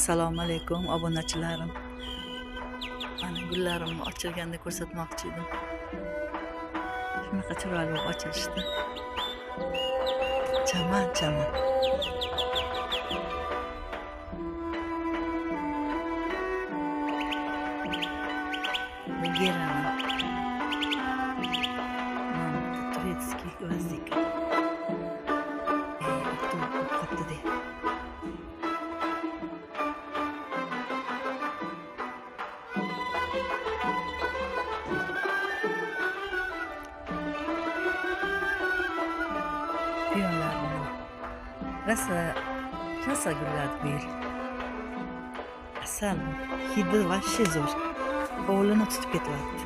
Assalomu alaykum obunachilarim. Mana gullarimni ochilganda ko'rsatmoqchi edim. Shunaqa chiroyli ochilishdi. Chaman. Gerana. Турецкий гвоздик. Тут qopdi de. Piyonlar rasa gullar bu yil. Asal hidi вообще zo'r. Hovlini tutib ketyapti.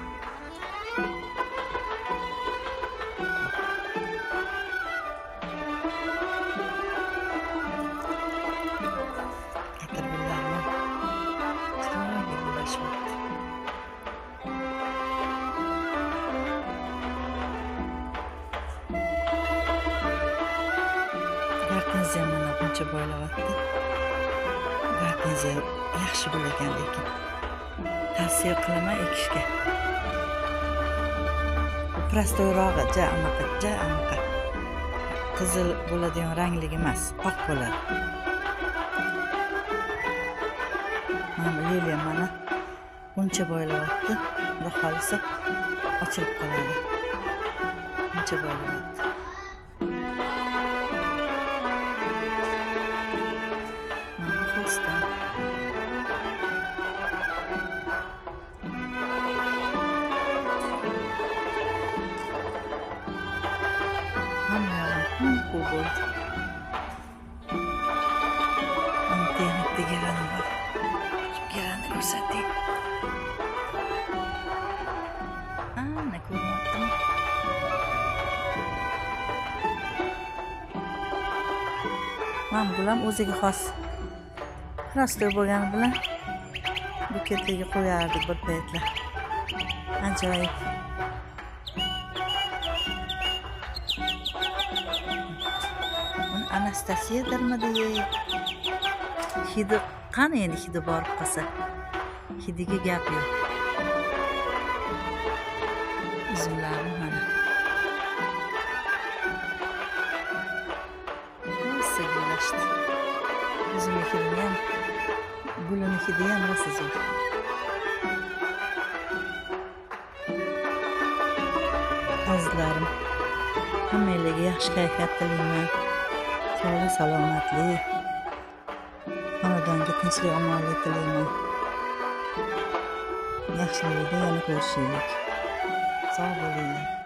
Gortenziya mana buncha boylayapti. Gortenziya yaxshi bo'lagan lekin tavsiya qilaman ekishga. Prostoyrog'i ja anaqa. Qizil bo'ladigan ranglik emas, oq bo'ladi. Mana liliya mana buncha boylayapti. Xudo xolisa ochilib qoladi. Buncha boylayapti. Bu bo'ldi. Antenna gerani bor. Gerani ko'rsating. Ana ko'ryaptimi? Mana bular o'ziga xos. Prostoy bo'lgani bilan buketlarga qo'yardik bir paytlar. Ajoyib. Anastasiya darmadi. Hidi qani endi hidi borib qolsa. Hidiga gap yo'q. Uzumlarim mana. Rosa gullashdi. Uzumni hidi ham, gulini hidi ham rosa zo'r. Azizlarim, hammalarga yaxshi kayfiyat tilayman. Sog'lik, salomatlik, xonadonga tinchlik, omonlik tilayman. Yaxshilikda yana ko'rishaylik. Sog' bo'ling.